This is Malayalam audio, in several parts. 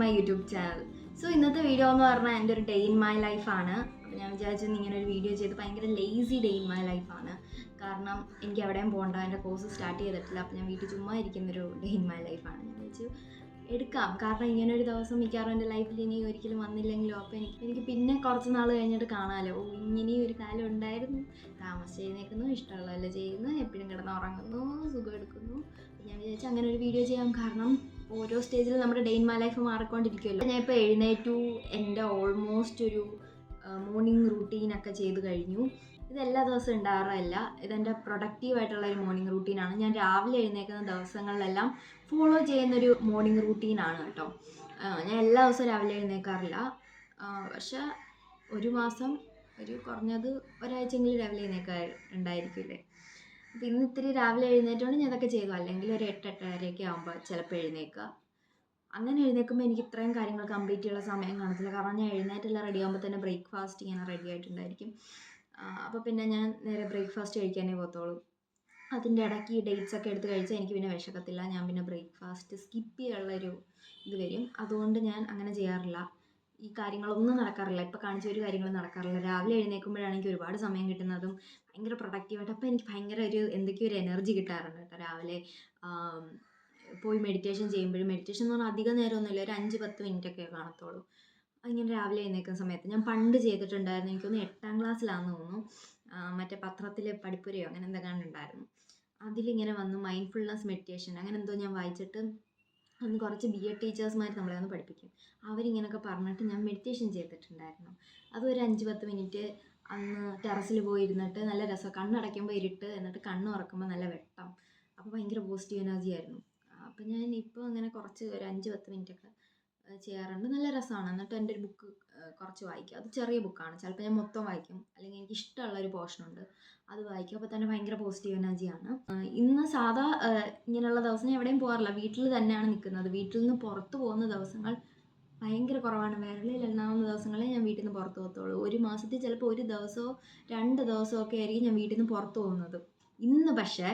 My YouTube channel. സോ ഇന്നത്തെ വീഡിയോ എന്ന് പറഞ്ഞാൽ എൻ്റെ ഒരു ഡേ ഇൻ മൈ ലൈഫാണ്. അപ്പോൾ ഞാൻ വിചാരിച്ചു ഇങ്ങനെ ഒരു വീഡിയോ ചെയ്ത് ഭയങ്കര ലേസി ഡേ ഇൻ മൈ ലൈഫാണ്. കാരണം എനിക്ക് എവിടെയും പോകണ്ട, എൻ്റെ കോഴ്സ് സ്റ്റാർട്ട് ചെയ്തിട്ടില്ല. അപ്പോൾ ഞാൻ വീട്ടിൽ ചുമ്മാ ഇരിക്കുന്നൊരു ഡേ ഇൻ മൈ ലൈഫാണ്. ഞാൻ വിചാരിച്ചു എടുക്കാം, കാരണം ഇങ്ങനൊരു ദിവസം മിക്കവാറും എൻ്റെ ലൈഫിൽ ഇനി ഒരിക്കലും വന്നില്ലെങ്കിലോ. അപ്പോൾ എനിക്ക് പിന്നെ കുറച്ച് നാൾ കഴിഞ്ഞിട്ട് കാണാമല്ലോ, ഇങ്ങനെയും ഒരു കാലം ഉണ്ടായിരുന്നു. താമസിച്ച് എഴുന്നേക്കുന്നു, ഇഷ്ടമുള്ളതല്ല ചെയ്യുന്നു, എപ്പോഴും കിടന്ന് ഉറങ്ങുന്നു, സുഖം എടുക്കുന്നു. ഞാൻ വിചാരിച്ചു അങ്ങനെ ഒരു വീഡിയോ ചെയ്യാം. കാരണം ഓരോ സ്റ്റേജിൽ നമ്മുടെ ഡേ ഇൻ മൈ ലൈഫ് മാറിക്കൊണ്ടിരിക്കുമല്ലോ. ഞാൻ ഇപ്പോൾ എഴുന്നേറ്റു, എൻ്റെ ഓൾമോസ്റ്റ് ഒരു മോർണിംഗ് റൂട്ടീനൊക്കെ ചെയ്ത് കഴിഞ്ഞു. ഇതെല്ലാ ദിവസവും ഉണ്ടാകാറില്ല, ഇതെൻ്റെ പ്രൊഡക്റ്റീവായിട്ടുള്ള ഒരു മോർണിംഗ് റൂട്ടീനാണ്. ഞാൻ രാവിലെ എഴുന്നേൽക്കുന്ന ദിവസങ്ങളിലെല്ലാം ഫോളോ ചെയ്യുന്നൊരു മോർണിംഗ് റൂട്ടീനാണ് കേട്ടോ. ഞാൻ എല്ലാ ദിവസവും രാവിലെ എഴുന്നേൽക്കാറില്ല, പക്ഷേ ഒരു മാസം കുറഞ്ഞത് ഒരാഴ്ചയെങ്കിലും രാവിലെ എഴുന്നേൽക്കാറുണ്ടായിരിക്കില്ലേ. അപ്പോൾ ഇന്ന് ഇത്തിരി രാവിലെ എഴുന്നേറ്റുകൊണ്ട് ഞാൻ അതൊക്കെ ചെയ്തു. അല്ലെങ്കിൽ ഒരു 8-8:30 ആകുമ്പോൾ ചിലപ്പോൾ എഴുന്നേൽക്കുക. അങ്ങനെ എഴുന്നേൽക്കുമ്പോൾ എനിക്ക് ഇത്രയും കാര്യങ്ങൾ കംപ്ലീറ്റ് ചെയ്യാനുള്ള സമയം കാണത്തില്ല. കാരണം ഞാൻ എഴുന്നേറ്റെല്ലാം റെഡി ആകുമ്പോൾ തന്നെ ബ്രേക്ക്ഫാസ്റ്റ് ഇങ്ങനെ റെഡി ആയിട്ടുണ്ടായിരിക്കും. അപ്പോൾ പിന്നെ ഞാൻ നേരെ ബ്രേക്ക്ഫാസ്റ്റ് കഴിക്കാനേ പോകത്തുള്ളൂ. അതിൻ്റെ ഇടയ്ക്ക് ഈ ഡേറ്റ്സ് ഒക്കെ എടുത്ത് കഴിച്ചാൽ എനിക്ക് പിന്നെ വിശക്കത്തില്ല. ഞാൻ പിന്നെ ബ്രേക്ക്ഫാസ്റ്റ് സ്കിപ്പ് ചെയ്യാനുള്ളൊരു ഇത് വരും. അതുകൊണ്ട് ഞാൻ അങ്ങനെ ചെയ്യാറില്ല. ഈ കാര്യങ്ങളൊന്നും നടക്കാറില്ല, ഇപ്പോൾ കാണിച്ച ഒരു കാര്യങ്ങളും നടക്കാറില്ല. രാവിലെ എഴുന്നേൽക്കുമ്പോഴാണ് എനിക്ക് ഒരുപാട് സമയം കിട്ടുന്നതും ഭയങ്കര പ്രൊഡക്റ്റീവായിട്ട്. അപ്പോൾ എനിക്ക് ഭയങ്കര എന്തൊക്കെയോ ഒരു എനർജി കിട്ടാറുണ്ട് കേട്ടോ. രാവിലെ പോയി മെഡിറ്റേഷൻ ചെയ്യുമ്പോഴും, മെഡിറ്റേഷൻ എന്ന് പറഞ്ഞാൽ അധികം നേരമൊന്നുമില്ല, ഒരു 5-10 മിനിറ്റൊക്കെ കാണത്തുള്ളൂ. ഇങ്ങനെ രാവിലെ എഴുന്നേൽക്കുന്ന സമയത്ത് ഞാൻ പണ്ട് ചെയ്തിട്ടുണ്ടായിരുന്നു. എനിക്കൊന്ന് 8ാം ക്ലാസ്സിലാണെന്ന് തോന്നുന്നു. മറ്റേ പത്രത്തിൽ പഠിപ്പുരയോ അങ്ങനെ എന്തൊക്കെയാണ് ഉണ്ടായിരുന്നു. അതിലിങ്ങനെ വന്നു മൈൻഡ്ഫുൾനെസ് മെഡിറ്റേഷൻ അങ്ങനെ എന്തോ ഞാൻ വായിച്ചിട്ട്, അന്ന് കുറച്ച് BEd ടീച്ചേഴ്സ്മാർ നമ്മളെ ഒന്ന് പഠിപ്പിക്കും. അവരിങ്ങനെയൊക്കെ പറഞ്ഞിട്ട് ഞാൻ മെഡിറ്റേഷൻ ചെയ്തിട്ടുണ്ടായിരുന്നു. അതൊരു 5-10 മിനിറ്റ് അന്ന് ടെറസിൽ പോയി ഇരുന്നിട്ട് നല്ല രസം. കണ്ണടയ്ക്കുമ്പോൾ ഇരുട്ട്, എന്നിട്ട് കണ്ണ് തുറക്കുമ്പോൾ നല്ല വെട്ടം. അപ്പോൾ ഭയങ്കര പോസിറ്റീവ് എനർജി ആയിരുന്നു. അപ്പോൾ ഞാൻ ഇപ്പോൾ അങ്ങനെ കുറച്ച് ഒരു 5-10 മിനിറ്റൊക്കെ ചെയ്യാറുണ്ട്. നല്ല രസമാണ്. എന്നിട്ട് എൻ്റെ ഒരു ബുക്ക് കുറച്ച് വായിക്കും. അത് ചെറിയ ബുക്കാണ്, ചിലപ്പോൾ ഞാൻ മൊത്തം വായിക്കും. അല്ലെങ്കിൽ എനിക്ക് ഇഷ്ടമുള്ളൊരു പോർഷനുണ്ട്, അത് വായിക്കും. അപ്പോൾ തന്നെ ഭയങ്കര പോസിറ്റീവ് എനർജിയാണ്. ഇന്ന് സാധാ ഇങ്ങനെയുള്ള ദിവസം ഞാൻ എവിടെയും പോകാറില്ല, വീട്ടിൽ തന്നെയാണ് നിൽക്കുന്നത്. വീട്ടിൽ നിന്ന് പുറത്ത് പോകുന്ന ദിവസങ്ങൾ ഭയങ്കര കുറവാണ്. വിരലിൽ എണ്ണാവുന്ന ദിവസങ്ങളെ ഞാൻ വീട്ടിൽ നിന്ന് പുറത്ത് പോകത്തുള്ളൂ. ഒരു മാസത്തിൽ ചിലപ്പോൾ ഒരു ദിവസമോ 2 ദിവസമോ ഒക്കെ ആയിരിക്കും ഞാൻ വീട്ടിൽ നിന്ന് പുറത്ത് പോകുന്നത്. ഇന്ന് പക്ഷേ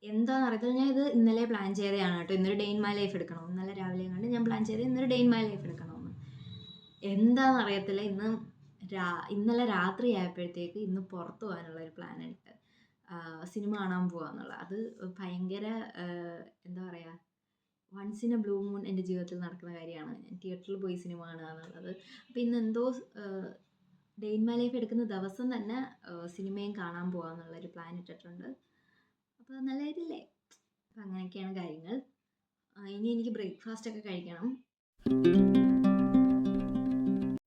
എന്താണെന്ന് അറിയത്തില്ല, ഞാൻ ഇത് ഇന്നലെ പ്ലാൻ ചെയ്തതാണ് കേട്ടോ. ഇന്നൊരു ഡേ ഇൻ മൈ ലൈഫ് എടുക്കണം. ഇന്നലെ രാവിലെ കണ്ട് ഞാൻ പ്ലാൻ ചെയ്ത് ഇന്നൊരു ഡേ ഇൻ മൈ ലൈഫ് എടുക്കണമെന്ന്. എന്താണെന്ന് അറിയത്തില്ല, ഇന്നലെ രാത്രി ആയപ്പോഴത്തേക്ക് ഇന്ന് പുറത്ത് പോകാനുള്ളൊരു പ്ലാൻ എടുത്ത് സിനിമ കാണാൻ പോകാമെന്നുള്ളത്. അത് ഭയങ്കര എന്താ പറയുക, once in a blue moon എൻ്റെ ജീവിതത്തിൽ നടക്കുന്ന കാര്യമാണ്. ഞാൻ തിയേറ്ററിൽ പോയി സിനിമ കാണുക എന്നുള്ളത്. അപ്പോൾ ഇന്ന് എന്തോ ഡേ ഇൻ മൈ ലൈഫ് എടുക്കുന്ന ദിവസം തന്നെ സിനിമയും കാണാൻ പോകാമെന്നുള്ളൊരു പ്ലാൻ ഇട്ടിട്ടുണ്ട്. അപ്പോൾ നല്ല കാര്യമല്ലേ. അപ്പം അങ്ങനെയൊക്കെയാണ് കാര്യങ്ങൾ. ഇനി എനിക്ക് ബ്രേക്ക്ഫാസ്റ്റ് ഒക്കെ കഴിക്കണം.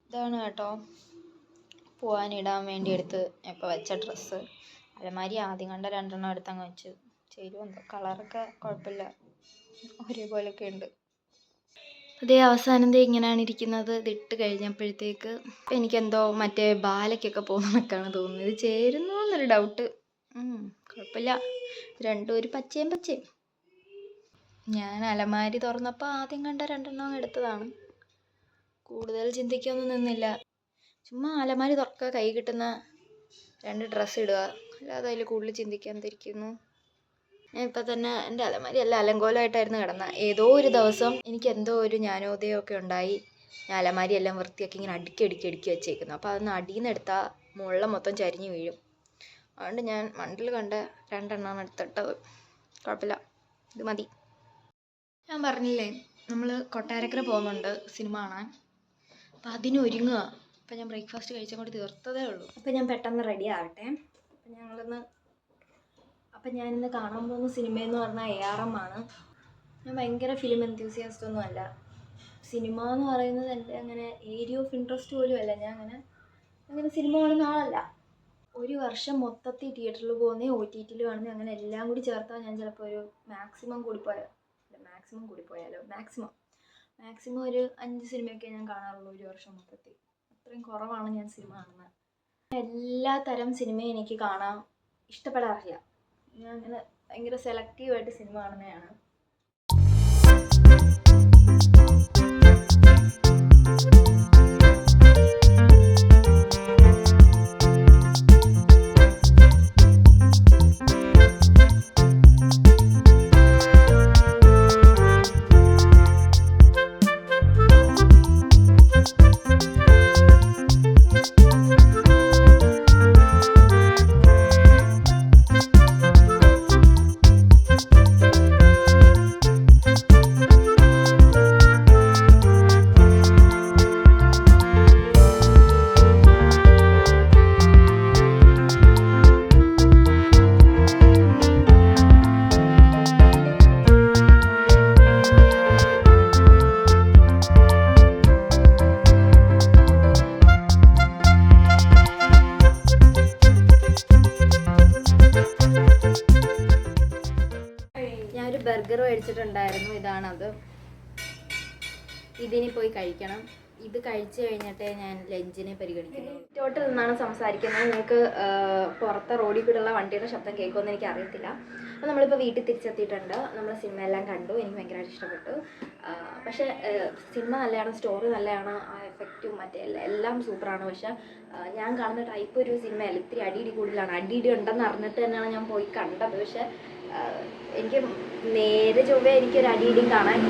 ഇതാണ് കേട്ടോ പോകാനിടാൻ വേണ്ടി എടുത്ത് ഇപ്പോൾ വെച്ച ഡ്രസ്സ്. അലമാരി ആദ്യം കണ്ട 2 എടുത്തങ്ങ് വെച്ച്. ചേരുമെന്തോ, കളറൊക്കെ കുഴപ്പമില്ല, ഒരേപോലെയൊക്കെ ഉണ്ട്. അതേ അവസാനം ഇങ്ങനെയാണ് ഇരിക്കുന്നത്. ഇതിട്ട് കഴിഞ്ഞപ്പോഴത്തേക്ക് എനിക്കെന്തോ മറ്റേ ബാലയ്ക്കൊക്കെ പോകുന്നതൊക്കെയാണ് തോന്നുന്നത്. ഇത് ചേരുന്നു എന്നൊരു ഡൗട്ട്. കുഴപ്പമില്ല, രണ്ടും ഒരു പച്ചയും. ഞാൻ അലമാരി തുറന്നപ്പോൾ ആദ്യം കണ്ട 2 എടുത്തതാണ്. കൂടുതൽ ചിന്തിക്കൊന്നും നിന്നില്ല. ചുമ്മാ അലമാരി തുറക്കുക, കൈ കിട്ടുന്ന 2 ഡ്രസ്സ് ഇടുക, അല്ലാതെ അതിൽ കൂടുതൽ ചിന്തിക്കാൻ തിരിക്കുന്നു. ഞാൻ ഇപ്പം തന്നെ എൻ്റെ അലമാരി എല്ലാം അലങ്കോലമായിട്ടായിരുന്നു കിടന്നത്. ഏതോ ഒരു ദിവസം എനിക്ക് എന്തോ ഒരു ജ്ഞാനോദയമൊക്കെ ഉണ്ടായി. ഞാൻ അലമാരി എല്ലാം വൃത്തിയാക്കി ഇങ്ങനെ അടുക്കി വെച്ചേക്കുന്നു. അപ്പോൾ അതൊന്ന് അടിയിൽ നിന്ന് എടുത്താൽ മുകളിൽ മൊത്തം ചരിഞ്ഞ് വീഴും. അതുകൊണ്ട് ഞാൻ മണ്ടിൽ കണ്ട 2 എടുത്തിട്ടത്. കുഴപ്പമില്ല, ഇത് മതി. ഞാൻ പറഞ്ഞില്ലേ, നമ്മൾ കൊട്ടാരക്കര പോകുന്നുണ്ട് സിനിമ കാണാൻ. അപ്പോൾ അതിന് ഒരുങ്ങുക. അപ്പോൾ ഞാൻ ബ്രേക്ക്ഫാസ്റ്റ് കഴിച്ചങ്ങോട്ട് തീർത്തതേ ഉള്ളൂ. അപ്പോൾ ഞാൻ പെട്ടെന്ന് റെഡി ആവട്ടെ. അപ്പം ഞാനിന്ന് കാണാൻ പോകുന്ന സിനിമയെന്ന് പറഞ്ഞാൽ ARM ആണ്. ഞാൻ ഭയങ്കര ഫിലിം എൻതൂസിയാസ്റ്റ് ഒന്നും അല്ല. സിനിമ എന്ന് പറയുന്നത് എൻ്റെ അങ്ങനെ ഏരിയ ഓഫ് ഇൻട്രസ്റ്റ് പോലും അല്ല. ഞാൻ അങ്ങനെ സിനിമ കാണുന്ന ആളല്ല. ഒരു വർഷം മൊത്തത്തിൽ തിയേറ്ററിൽ പോകുന്നത്, OTTയിൽ കാണുന്നത്, അങ്ങനെ എല്ലാം കൂടി ചേർത്താൽ ഞാൻ ചിലപ്പോൾ ഒരു മാക്സിമം ഒരു 5 സിനിമയൊക്കെ ഞാൻ കാണാറുള്ളൂ ഒരു വർഷം മൊത്തത്തിൽ. അത്രയും കുറവാണ് ഞാൻ സിനിമ കാണുന്നത്. എല്ലാ തരം സിനിമയും എനിക്ക് കാണാൻ ഇഷ്ടപ്പെടാറില്ല. ഞാൻ അങ്ങനെ ഭയങ്കര സെലക്റ്റീവായിട്ട് സിനിമ കാണുന്നതാണ്. മേടിച്ചിട്ടുണ്ടായിരുന്നു, ഇതാണത്. ഇതിനി പോയി കഴിക്കണം. ഇത് കഴിച്ചു കഴിഞ്ഞിട്ടേ ഞാൻ ലഞ്ചിനെ പരിഗണിക്കുന്നു. ടോട്ടിൽ നിന്നാണ് സംസാരിക്കുന്നത്. നിങ്ങൾക്ക് പുറത്തെ റോഡിൽ കൂടെയുള്ള വണ്ടിയുടെ ശബ്ദം കേൾക്കുമെന്ന് എനിക്ക് അറിയത്തില്ല. അപ്പോൾ നമ്മളിപ്പോൾ വീട്ടിൽ തിരിച്ചെത്തിയിട്ടുണ്ട്. നമ്മൾ സിനിമ എല്ലാം കണ്ടു. എനിക്ക് ഭയങ്കരമായിട്ട് ഇഷ്ടപ്പെട്ടു. പക്ഷേ സിനിമ നല്ലതാണ്, സ്റ്റോറി നല്ലതാണ്, ആ എഫക്റ്റും മറ്റേ എല്ലാം സൂപ്പറാണ്. പക്ഷേ ഞാൻ കാണുന്ന ടൈപ്പ് ഒരു സിനിമയല്ല, ഇത്തിരി അടിയിടി കൂടുതലാണ്. അടിയിടി ഉണ്ടെന്ന് അറിഞ്ഞിട്ട് തന്നെയാണ് ഞാൻ പോയി കണ്ടത്. പക്ഷേ എനിക്ക് നേരെ ചൊവ്വേ എനിക്കൊരു അടിയിടിയും കാണാൻ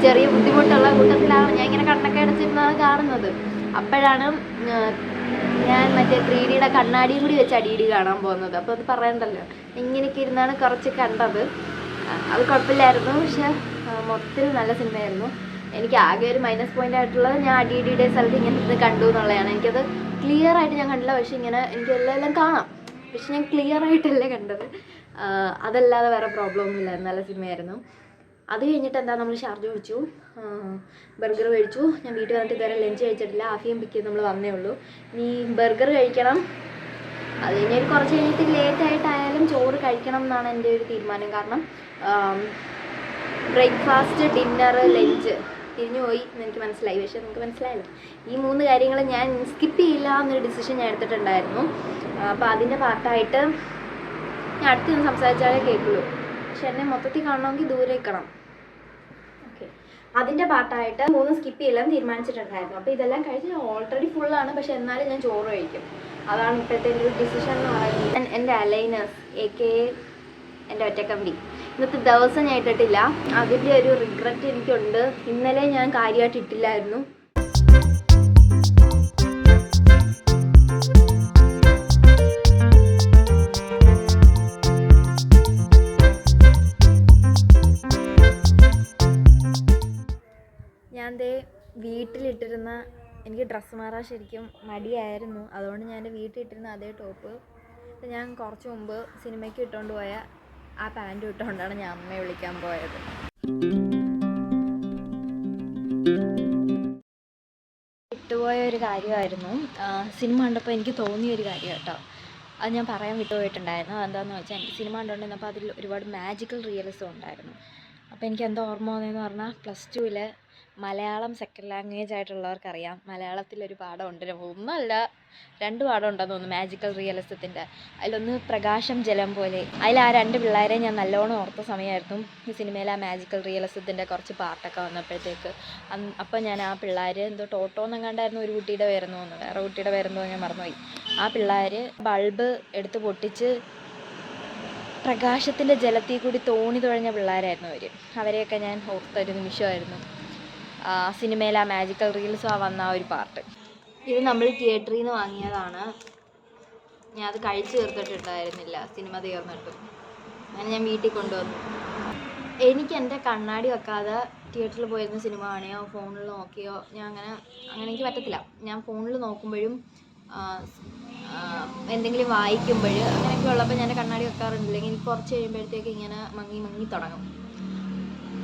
ചെറിയ ബുദ്ധിമുട്ടുള്ള കൂട്ടത്തിലാണ് ഞാൻ ഇങ്ങനെ കണ്ണൊക്കെ അടച്ചിരുന്നാണ് കാണുന്നത്. അപ്പോഴാണ് ഞാൻ മറ്റേ 3Dയുടെ കണ്ണാടിയും കൂടി വെച്ച് അടിയിടി കാണാൻ പോകുന്നത്. അപ്പോൾ അത് പറയണ്ടല്ലോ, ഇങ്ങനെയൊക്കെ ഇരുന്നാണ് കുറച്ച് കണ്ടത്. അത് കുഴപ്പമില്ലായിരുന്നു. പക്ഷെ മൊത്തത്തിൽ നല്ല സിനിമയായിരുന്നു. എനിക്ക് ആകെ ഒരു മൈനസ് പോയിന്റ് ആയിട്ടുള്ളത് ഞാൻ അടിയിടിയുടെ സ്ഥലത്ത് ഇങ്ങനെ ഇത് കണ്ടു എന്നുള്ളതാണ്. എനിക്കത് ക്ലിയർ ആയിട്ട് ഞാൻ കണ്ടില്ല. പക്ഷെ ഇങ്ങനെ എനിക്ക് എല്ലാം കാണാം, പക്ഷെ ഞാൻ ക്ലിയർ ആയിട്ടല്ലേ കണ്ടത്. അതല്ലാതെ വേറെ പ്രോബ്ലം ഒന്നുമില്ലായിരുന്നു. നല്ല സിനിമയായിരുന്നു. അത് കഴിഞ്ഞിട്ട് എന്താ, നമ്മൾ ഷാർജ കഴിച്ചു, ബർഗർ കഴിച്ചു. ഞാൻ വീട്ടിൽ വന്നിട്ട് ഇതുവരെ ലഞ്ച് കഴിച്ചിട്ടില്ല. ആഫിയും പിക്ക് നമ്മൾ വന്നേ ഉള്ളൂ. ഇനി ബർഗർ കഴിക്കണം. അത് കഴിഞ്ഞൊരു കുറച്ച് കഴിഞ്ഞിട്ട് ലേറ്റായിട്ടായാലും ചോറ് കഴിക്കണം എന്നാണ് എൻ്റെ ഒരു തീരുമാനം. കാരണം ബ്രേക്ക്ഫാസ്റ്റ്, ഡിന്നർ, ലഞ്ച് തിരിഞ്ഞു പോയി എന്ന് എനിക്ക് മനസ്സിലായി. പക്ഷേ നിങ്ങൾക്ക് മനസ്സിലായല്ലോ, ഈ 3 കാര്യങ്ങൾ ഞാൻ സ്കിപ്പ് ചെയ്യില്ല എന്നൊരു ഡിസിഷൻ ഞാൻ എടുത്തിട്ടുണ്ടായിരുന്നു. അപ്പോൾ അതിൻ്റെ പാർട്ടായിട്ട് ഞാൻ അടുത്ത് സംസാരിച്ചാലേ കേൾക്കുള്ളൂ. പക്ഷെ എന്നെ മൊത്തത്തിൽ കാണണമെങ്കിൽ ദൂരെ നിൽക്കണം. ഓക്കെ, അതിൻ്റെ പാർട്ടായിട്ട് 3 സ്കിപ്പ് ചെയ്യലാൻ തീരുമാനിച്ചിട്ടുണ്ടായിരുന്നു. അപ്പോൾ ഇതെല്ലാം കഴിച്ച് ഓൾറെഡി ഫുള്ളാണ്. പക്ഷെ എന്നാലും ഞാൻ ചോറ് കഴിക്കും. അതാണ് ഇപ്പോഴത്തെ ഒരു ഡിസിഷൻ എന്ന് പറയുന്നത്. എൻ്റെ അലൈനേഴ്സ് AKA എൻ്റെ ഒറ്റക്കമ്പി ഇന്നത്തെ ദിവസം ഞാൻ ഇട്ടിട്ടില്ല. അതിൻ്റെ ഒരു റിഗ്രറ്റ് എനിക്കുണ്ട്. ഇന്നലെ ഞാൻ കാര്യമായിട്ട് ഇട്ടില്ലായിരുന്നു. ഞാൻ വീട്ടിലിട്ടിരുന്ന, എനിക്ക് ഡ്രസ്സ് മാറാൻ ശരിക്കും മടിയായിരുന്നു. അതുകൊണ്ട് ഞാൻ എൻ്റെ വീട്ടിലിട്ടിരുന്ന അതേ ടോപ്പ് ഞാൻ കുറച്ച് മുമ്പ് സിനിമയ്ക്ക് ഇട്ടുകൊണ്ട് പോയ ആ പാൻറ് ഇട്ടുകൊണ്ടാണ് ഞാൻ അമ്മയെ വിളിക്കാൻ പോയത്. വിട്ടുപോയ ഒരു കാര്യമായിരുന്നു. സിനിമ കണ്ടപ്പോൾ എനിക്ക് തോന്നിയൊരു കാര്യം കേട്ടോ. അത് ഞാൻ പറയാൻ വിട്ടുപോയിട്ടുണ്ടായിരുന്നു. അതെന്താണെന്ന് വെച്ചാൽ എനിക്ക് സിനിമ കണ്ടുകൊണ്ടിരുന്നപ്പോൾ അതിൽ ഒരുപാട് മാജിക്കൽ റിയലിസം ഉണ്ടായിരുന്നു. അപ്പോൾ എനിക്ക് എന്താ ഓർമ്മ വന്നതെന്ന് പറഞ്ഞാൽ, +2 മലയാളം സെക്കൻഡ് ലാംഗ്വേജ് ആയിട്ടുള്ളവർക്കറിയാം, മലയാളത്തിലൊരു പാഠമുണ്ട്. 1 അല്ല 2 പാഠം ഉണ്ടെന്ന് തോന്നുന്നു മാജിക്കൽ റിയലിസത്തിൻ്റെ. അതിലൊന്ന് പ്രകാശം ജലം പോലെ. അതിൽ ആ 2 പിള്ളേരെ ഞാൻ നല്ലോണം ഓർത്ത സമയമായിരുന്നു ഈ സിനിമയിലെ ആ മാജിക്കൽ റിയലിസത്തിൻ്റെ കുറച്ച് പാർട്ടൊക്കെ വന്നപ്പോഴത്തേക്ക്. അപ്പോൾ ഞാൻ ആ പിള്ളേർ എന്തോ ടോട്ടോ എന്നെങ്ങാണ്ടായിരുന്നു ഒരു കുട്ടിയുടെ പേരെന്ന് തോന്നുന്നു, വേറെ കുട്ടിയുടെ പേരെന്തോ ഞാൻ മറന്നുപോയി. ആ പിള്ളേർ ബൾബ് എടുത്ത് പൊട്ടിച്ച് പ്രകാശത്തിൻ്റെ ജലത്തിൽ കൂടി തോണി തുഴഞ്ഞ പിള്ളേരായിരുന്നു അവർ. അവരെയൊക്കെ ഞാൻ ഓർത്തൊരു നിമിഷമായിരുന്നു സിനിമയിൽ ആ മാജിക്കൽ റീൽസ് വന്ന ആ ഒരു പാർട്ട്. ഇത് നമ്മൾ തിയേറ്ററിൽ നിന്ന് വാങ്ങിയതാണ്. ഞാൻ അത് കഴിച്ച് തീർത്തിട്ടുണ്ടായിരുന്നില്ല സിനിമ തീർന്നിട്ടും. അങ്ങനെ ഞാൻ വീട്ടിൽ കൊണ്ടുവന്നു. എനിക്ക് എൻ്റെ കണ്ണാടി വെക്കാതെ തിയേറ്ററിൽ പോയിരുന്ന സിനിമ കാണുകയോ ഫോണിൽ നോക്കിയോ ഞാൻ അങ്ങനെ എനിക്ക് പറ്റത്തില്ല. ഞാൻ ഫോണിൽ നോക്കുമ്പോഴും എന്തെങ്കിലും വായിക്കുമ്പോൾ അങ്ങനെയൊക്കെ ഉള്ളപ്പോൾ ഞാൻ കണ്ണാടി വെക്കാറുണ്ടില്ലെങ്കിൽ എനിക്ക് കുറച്ച് കഴിയുമ്പോഴത്തേക്ക് ഇങ്ങനെ മങ്ങി തുടങ്ങും.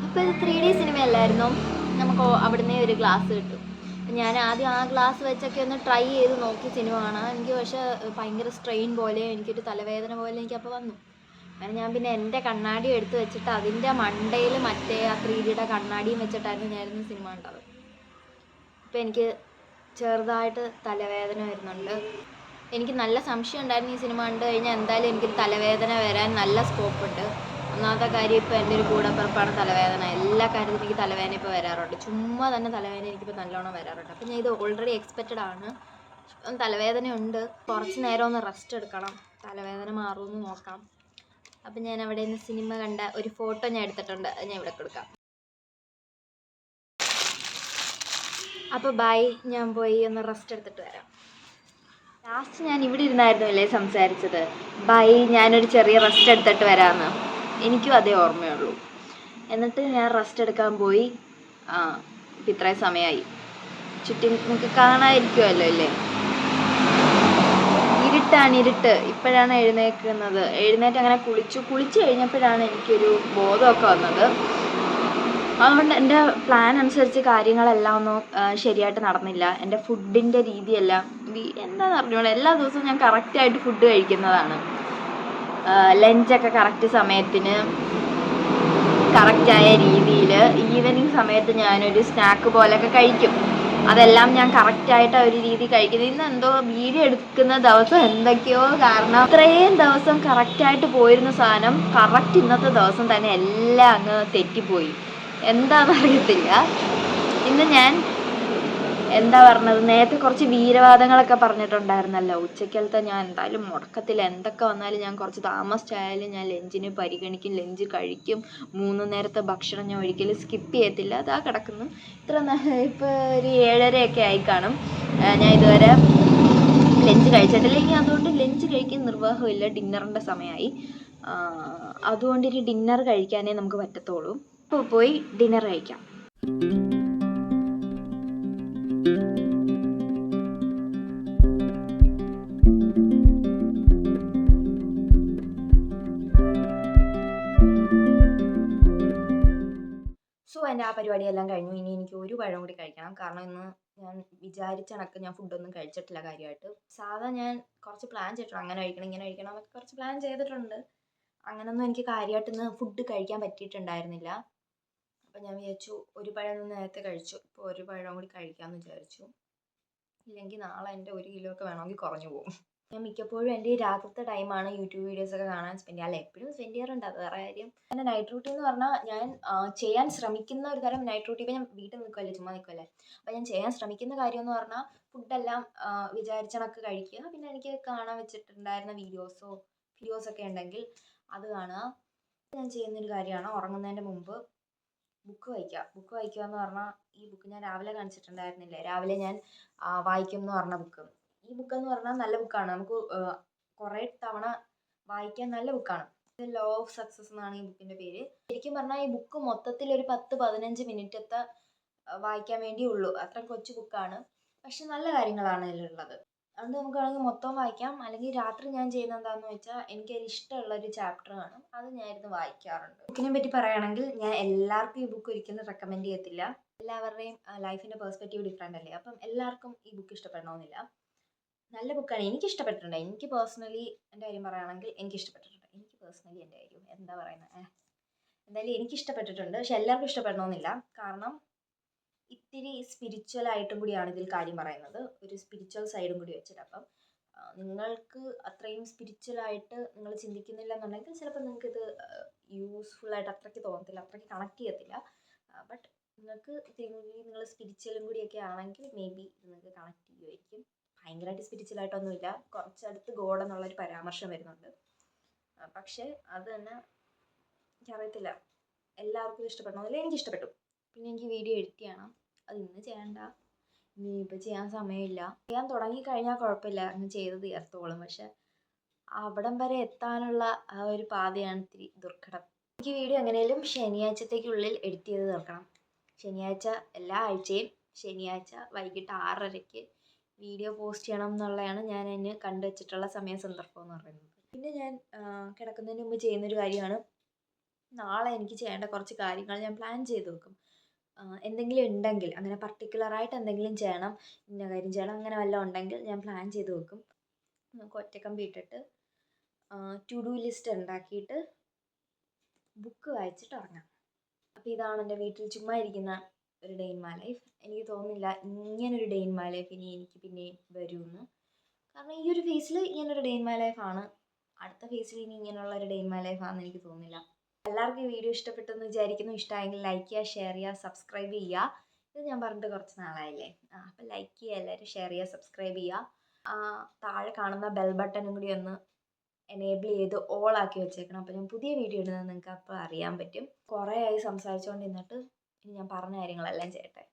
അപ്പോൾ ഇത് 3D സിനിമയല്ലായിരുന്നു, നമുക്ക് അവിടുന്ന് ഒരു ഗ്ലാസ് കിട്ടും. ഞാൻ ആദ്യം ആ ഗ്ലാസ് വെച്ചൊക്കെ ഒന്ന് ട്രൈ ചെയ്ത് നോക്കി സിനിമ കാണാൻ. എനിക്ക് പക്ഷേ ഭയങ്കര സ്ട്രെയിൻ പോലെ, എനിക്കൊരു തലവേദന പോലെ എനിക്കപ്പോൾ വന്നു. അങ്ങനെ ഞാൻ പിന്നെ എൻ്റെ കണ്ണാടി എടുത്ത് വെച്ചിട്ട് അതിൻ്റെ മണ്ടയിൽ മറ്റേ ആ 3Dയുടെ കണ്ണാടിയും വെച്ചിട്ടായിരുന്നു ഞാനിരുന്ന് സിനിമ കണ്ടത്. അപ്പോൾ എനിക്ക് ചെറുതായിട്ട് തലവേദന വരുന്നുണ്ട്. എനിക്ക് നല്ല സംശയം ഉണ്ടായിരുന്നു ഈ സിനിമ കണ്ടു കഴിഞ്ഞാൽ എന്തായാലും എനിക്കൊരു തലവേദന വരാൻ നല്ല സ്കോപ്പുണ്ട്. ഒന്നാമത്തെ കാര്യം, ഇപ്പോൾ എൻ്റെ ഒരു കൂടപ്പിറപ്പാണ് തലവേദന. എല്ലാ കാര്യത്തിലും എനിക്ക് തലവേദന ഇപ്പോൾ വരാറുണ്ട്. ചുമ്മാ തന്നെ തലവേദന എനിക്കിപ്പോൾ നല്ലോണം വരാറുണ്ട്. അപ്പോൾ ഞാൻ ഇത് ഓൾറെഡി എക്സ്പെക്റ്റഡ് ആണ്. തലവേദന ഉണ്ട്, കുറച്ച് നേരം ഒന്ന് റെസ്റ്റ് എടുക്കണം, തലവേദന മാറുമെന്ന് നോക്കാം. അപ്പം ഞാൻ അവിടെ നിന്ന് സിനിമ കണ്ട ഒരു ഫോട്ടോ ഞാൻ എടുത്തിട്ടുണ്ട്, അത് ഞാൻ ഇവിടെ കൊടുക്കാം. അപ്പോൾ ബൈ, ഞാൻ പോയി ഒന്ന് റെസ്റ്റ് എടുത്തിട്ട് വരാം. ലാസ്റ്റ് ഞാൻ ഇവിടെ ഇരുന്നായിരുന്നു അല്ലേ സംസാരിച്ചത്, ബൈ ഞാനൊരു ചെറിയ റെസ്റ്റ് എടുത്തിട്ട് വരാമെന്ന്. എനിക്കും അതേ ഓർമ്മയുള്ളൂ. എന്നിട്ട് ഞാൻ റെസ്റ്റ് എടുക്കാൻ പോയി. ഇപ്പം ഇത്രയും സമയമായി. ചുറ്റും നിങ്ങൾക്ക് കാണാതിരിക്കുമല്ലോ അല്ലേ, ഇരുട്ട്. ഇപ്പോഴാണ് എഴുന്നേൽക്കുന്നത്. എഴുന്നേറ്റ് അങ്ങനെ കുളിച്ച് കഴിഞ്ഞപ്പോഴാണ് എനിക്കൊരു ബോധമൊക്കെ വന്നത്. അതുകൊണ്ട് എൻ്റെ പ്ലാൻ അനുസരിച്ച് കാര്യങ്ങളെല്ലാം ഒന്നും ശരിയായിട്ട് നടന്നില്ല. എൻ്റെ ഫുഡിൻ്റെ രീതിയെല്ലാം എന്താണെന്ന് അറിഞ്ഞോളൂ. എല്ലാ ദിവസവും ഞാൻ കറക്റ്റായിട്ട് ഫുഡ് കഴിക്കുന്നതാണ്. ലഞ്ചൊക്കെ കറക്റ്റ് സമയത്തിന് കറക്റ്റായ രീതിയിൽ ഈവനിങ് സമയത്ത് ഞാനൊരു സ്നാക്ക് പോലൊക്കെ കഴിക്കും. അതെല്ലാം ഞാൻ കറക്റ്റായിട്ട് ഒരു രീതി കഴിക്കുന്നത്. ഇന്ന് എന്തോ വീഡിയോ എടുക്കുന്ന ദിവസം എന്തൊക്കെയോ കാരണം ഇത്രയും ദിവസം കറക്റ്റായിട്ട് പോയിരുന്ന സാധനം കറക്റ്റ് ഇന്നത്തെ ദിവസം തന്നെ എല്ലാം അങ്ങ് തെറ്റിപ്പോയി. എന്താണെന്നറിയത്തില്ല. ഇന്ന് ഞാൻ എന്താ പറഞ്ഞത്, നേരത്തെ കുറച്ച് വീരവാദങ്ങളൊക്കെ പറഞ്ഞിട്ടുണ്ടായിരുന്നല്ലോ. ഉച്ചക്കലത്തെ ഞാൻ എന്തായാലും മുടക്കത്തില്ല, എന്തൊക്കെ വന്നാലും ഞാൻ കുറച്ച് താമസിച്ചായാലും ഞാൻ ലഞ്ചിന് പരിഗണിക്കും, ലഞ്ച് കഴിക്കും. 3 നേരത്തെ ഭക്ഷണം ഞാൻ ഒരിക്കലും സ്കിപ്പ് ചെയ്യത്തില്ല. അതാ കിടക്കുന്നു. ഇപ്പോൾ ഒരു 7:30 ആയി കാണും. ഞാൻ ഇതുവരെ ലഞ്ച് കഴിച്ചിട്ടില്ല. ഇനി അതുകൊണ്ട് ലഞ്ച് കഴിക്കാൻ നിർവാഹമില്ല. ഡിന്നറിൻ്റെ സമയമായി. അതുകൊണ്ട് ഇനി ഡിന്നർ കഴിക്കാനേ നമുക്ക് പറ്റത്തുള്ളൂ. ഇപ്പോൾ പോയി ഡിന്നർ കഴിക്കാം. സോ എൻ്റെ ആ പരിപാടിയെല്ലാം കഴിഞ്ഞു. ഇനി എനിക്ക് ഒരു പഴം കൂടി കഴിക്കണം. കാരണം ഇന്ന് ഞാൻ വിചാരിച്ച കണക്ക് ഞാൻ ഫുഡൊന്നും കഴിച്ചിട്ടില്ല കാര്യമായിട്ട്. സാധാ ഞാൻ കുറച്ച് പ്ലാൻ ചെയ്തിട്ടുണ്ട്, അങ്ങനെ കഴിക്കണം ഇങ്ങനെ കഴിക്കണം എന്നൊക്കെ കുറച്ച് പ്ലാൻ ചെയ്തിട്ടുണ്ട്. അങ്ങനൊന്നും എനിക്ക് കാര്യമായിട്ട് ഇന്ന് ഫുഡ് കഴിക്കാൻ പറ്റിയിട്ടുണ്ടായിരുന്നില്ല. അപ്പം ഞാൻ വിചാരിച്ചു ഒരു പഴം നേരത്തെ കഴിച്ചു, ഇപ്പോൾ ഒരു പഴം കൂടി കഴിക്കാമെന്ന് വിചാരിച്ചു. ഇല്ലെങ്കിൽ നാളെ എൻ്റെ 1 കിലോ ഒക്കെ വേണമെങ്കിൽ കുറഞ്ഞു പോകും. ഞാൻ മിക്കപ്പോഴും എൻ്റെ ഈ രാത്രിത്തെ ടൈമാണ് യൂട്യൂബ് വീഡിയോസൊക്കെ കാണാൻ സ്പെൻഡ് ചെയ്യുക. അല്ല, എപ്പോഴും സ്പെൻഡ് ചെയ്യാറുണ്ട്, അത് വേറെ കാര്യം. എൻ്റെ നൈറ്റ് റൂട്ടീൻ എന്ന് പറഞ്ഞാൽ ഞാൻ ചെയ്യാൻ ശ്രമിക്കുന്ന ഒരു തരം നൈറ്റ് റൂട്ടീൻ. ഇപ്പം ഞാൻ വീട്ടിൽ നിൽക്കുമല്ലേ, ചുമ്മാ നിൽക്കുമല്ലേ, അപ്പോൾ ഞാൻ ചെയ്യാൻ ശ്രമിക്കുന്ന കാര്യം എന്ന് പറഞ്ഞാൽ ഫുഡെല്ലാം വിചാരിച്ച കണക്ക് കഴിക്കുക. പിന്നെ എനിക്ക് കാണാൻ വെച്ചിട്ടുണ്ടായിരുന്ന വീഡിയോസൊക്കെ ഉണ്ടെങ്കിൽ അത് കാണുക. ഞാൻ ചെയ്യുന്നൊരു കാര്യമാണ് ഉറങ്ങുന്നതിൻ്റെ മുമ്പ് ബുക്ക് വായിക്കുക എന്ന് പറഞ്ഞാൽ, ഈ ബുക്ക് ഞാൻ രാവിലെ കാണിച്ചിട്ടുണ്ടായിരുന്നില്ലേ, രാവിലെ ഞാൻ വായിക്കും എന്ന് പറഞ്ഞ ബുക്ക്. ഈ ബുക്കെന്ന് പറഞ്ഞാൽ നല്ല ബുക്കാണ്. നമുക്ക് കുറേ തവണ വായിക്കാൻ നല്ല ബുക്കാണ്. ലോ ഓഫ് സക്സസ് എന്നാണ് ഈ ബുക്കിൻ്റെ പേര്. ശരിക്കും പറഞ്ഞാൽ ഈ ബുക്ക് മൊത്തത്തിൽ ഒരു 10-15 മിനിറ്റത്തെ വായിക്കാൻ വേണ്ടിയുള്ളൂ. അത്ര കൊച്ചു ബുക്കാണ്, പക്ഷെ നല്ല കാര്യങ്ങളാണ് ഇതിലുള്ളത്. അതുകൊണ്ട് നമുക്ക് വേണമെങ്കിൽ മൊത്തം വായിക്കാം. അല്ലെങ്കിൽ രാത്രി ഞാൻ ചെയ്യുന്നത് എന്താണെന്ന് വെച്ചാൽ, എനിക്കതിൽ ഇഷ്ടമുള്ളൊരു ചാപ്റ്റർ കാണും, അത് ഞാൻ ഇരുന്ന് വായിക്കാറുണ്ട്. ബുക്കിനെ പറ്റി പറയുകയാണെങ്കിൽ ഞാൻ എല്ലാവർക്കും ഈ ബുക്ക് ഒരിക്കലും റെക്കമെൻഡ് ചെയ്യത്തില്ല. എല്ലാവരുടെയും ലൈഫിൻ്റെ പെർസ്പെക്റ്റീവ് ഡിഫറെൻ്റ് അല്ലേ. അപ്പം എല്ലാവർക്കും ഈ ബുക്ക് ഇഷ്ടപ്പെടണമെന്നില്ല. നല്ല ബുക്കാണ്, എനിക്ക് ഇഷ്ടപ്പെട്ടിട്ടുണ്ട്. എനിക്ക് പേഴ്സണലി എൻ്റെ കാര്യം പറയുകയാണെങ്കിൽ എനിക്ക് ഇഷ്ടപ്പെട്ടിട്ടുണ്ട്. എനിക്ക് പേഴ്സണലി എൻ്റെ കാര്യം എന്താ പറയുന്നത്, എന്തായാലും എനിക്ക് ഇഷ്ടപ്പെട്ടിട്ടുണ്ട്. പക്ഷെ എല്ലാവർക്കും ഇഷ്ടപ്പെടണമെന്നില്ല. കാരണം ഇത്തിരി സ്പിരിച്വലായിട്ടും കൂടിയാണ് ഇതിൽ കാര്യം പറയുന്നത്, ഒരു സ്പിരിച്വൽ സൈഡും കൂടി വെച്ചിട്ട്. അപ്പം നിങ്ങൾക്ക് അത്രയും സ്പിരിച്വലായിട്ട് നിങ്ങൾ ചിന്തിക്കുന്നില്ല എന്നുണ്ടെങ്കിൽ ചിലപ്പോൾ നിങ്ങൾക്കിത് യൂസ്ഫുള്ളായിട്ട് അത്രയ്ക്ക് തോന്നത്തില്ല, അത്രയ്ക്ക് കണക്ട് ചെയ്യത്തില്ല. ബട്ട് നിങ്ങൾക്ക് ഇത്തിരി കൂടി നിങ്ങൾ സ്പിരിച്വലും കൂടിയൊക്കെ ആണെങ്കിൽ മേ ബി ഇത് നിങ്ങൾക്ക് കണക്ട് ചെയ്യുമായിരിക്കും. ഭയങ്കരമായിട്ട് സ്പിരിച്വലായിട്ടൊന്നുമില്ല, കുറച്ചടുത്ത് ഗോഡ് എന്നുള്ളൊരു പരാമർശം വരുന്നുണ്ട്. പക്ഷേ അത് തന്നെ എനിക്കറിയത്തില്ല, എല്ലാവർക്കും ഇഷ്ടപ്പെടണമെന്നില്ല. എനിക്ക് ഇഷ്ടപ്പെട്ടു. പിന്നെ എനിക്ക് വീഡിയോ എഡിറ്റ് ചെയ്യണം, അത് ഇന്ന് ചെയ്യണ്ട, ഇനിയിപ്പോൾ ചെയ്യാൻ സമയമില്ല. ചെയ്യാൻ തുടങ്ങിക്കഴിഞ്ഞാൽ കുഴപ്പമില്ല, അങ്ങ് ചെയ്ത് തീർത്തോളും. പക്ഷെ അവിടം വരെ എത്താനുള്ള ആ ഒരു പാതയാണ് ഇത്തിരി ദുർഘടം. എനിക്ക് വീഡിയോ എങ്ങനെയും ശനിയാഴ്ചത്തേക്കുള്ളിൽ എഡിറ്റ് ചെയ്ത് തീർക്കണം. ശനിയാഴ്ച എല്ലാ ആഴ്ചയും ശനിയാഴ്ച വൈകിട്ട് 6:30-ക്ക് വീഡിയോ പോസ്റ്റ് ചെയ്യണം എന്നുള്ളതാണ് ഞാൻ അതിന് കണ്ടുവച്ചിട്ടുള്ള സമയസന്ദർഭം എന്ന് പറയുന്നത്. പിന്നെ ഞാൻ കിടക്കുന്നതിന് മുമ്പ് ചെയ്യുന്നൊരു കാര്യമാണ്, നാളെ എനിക്ക് ചെയ്യേണ്ട കുറച്ച് കാര്യങ്ങൾ ഞാൻ പ്ലാൻ ചെയ്ത് വെക്കും. എന്തെങ്കിലും ഉണ്ടെങ്കിൽ, അങ്ങനെ പർട്ടിക്കുലറായിട്ട് എന്തെങ്കിലും ചെയ്യണം, ഇന്ന കാര്യം ചെയ്യണം, അങ്ങനെ വല്ലതും ഉണ്ടെങ്കിൽ ഞാൻ പ്ലാൻ ചെയ്ത് വെക്കും. നമുക്ക് ഒറ്റക്കമ്പി ഇട്ടിട്ട് ടു ഡു ലിസ്റ്റ് ഉണ്ടാക്കിയിട്ട് ബുക്ക് വായിച്ചിട്ട് ഉറങ്ങാം. അപ്പോൾ ഇതാണ് എൻ്റെ വീട്ടിൽ ചുമ്മാ ഇരിക്കുന്ന ഒരു ഡേ ഇൻ മൈ ലൈഫ്. എനിക്ക് തോന്നുന്നില്ല ഇങ്ങനൊരു ഡേ ഇൻ മൈ ലൈഫ് ഇനി എനിക്ക് പിന്നെ വരുമെന്ന്. കാരണം ഈ ഒരു ഫേസിൽ ഇങ്ങനൊരു ഡേ ഇൻ മൈ ലൈഫാണ്, അടുത്ത ഫേസിൽ ഇനി ഇങ്ങനെയുള്ള ഒരു ഡേ ഇൻ മൈ ലൈഫാണെന്ന് എനിക്ക് തോന്നുന്നില്ല. എല്ലാവർക്കും ഈ വീഡിയോ ഇഷ്ടപ്പെട്ടെന്ന് വിചാരിക്കുന്നു. ഇഷ്ടമായെങ്കിൽ ലൈക്ക് ചെയ്യുക, ഷെയർ ചെയ്യുക, സബ്സ്ക്രൈബ് ചെയ്യുക. ഇത് ഞാൻ പറഞ്ഞിട്ട് കുറച്ച് നാളായില്ലേ, അപ്പോൾ ലൈക്ക് ചെയ്യുക, എല്ലാവരും ഷെയർ ചെയ്യുക, സബ്സ്ക്രൈബ് ചെയ്യുക. താഴെ കാണുന്ന ബെൽ ബട്ടണും കൂടി ഒന്ന് എനേബിൾ ചെയ്ത് ഓൾ ആക്കി വെച്ചേക്കണം. അപ്പോൾ ഞാൻ പുതിയ വീഡിയോ ഇടുന്നത് നിങ്ങൾക്ക് അപ്പോൾ അറിയാൻ പറ്റും. കുറേ ആയി സംസാരിച്ചുകൊണ്ടിരുന്നിട്ട് ഇനി ഞാൻ പറഞ്ഞ കാര്യങ്ങളെല്ലാം ചെയ്യട്ടെ.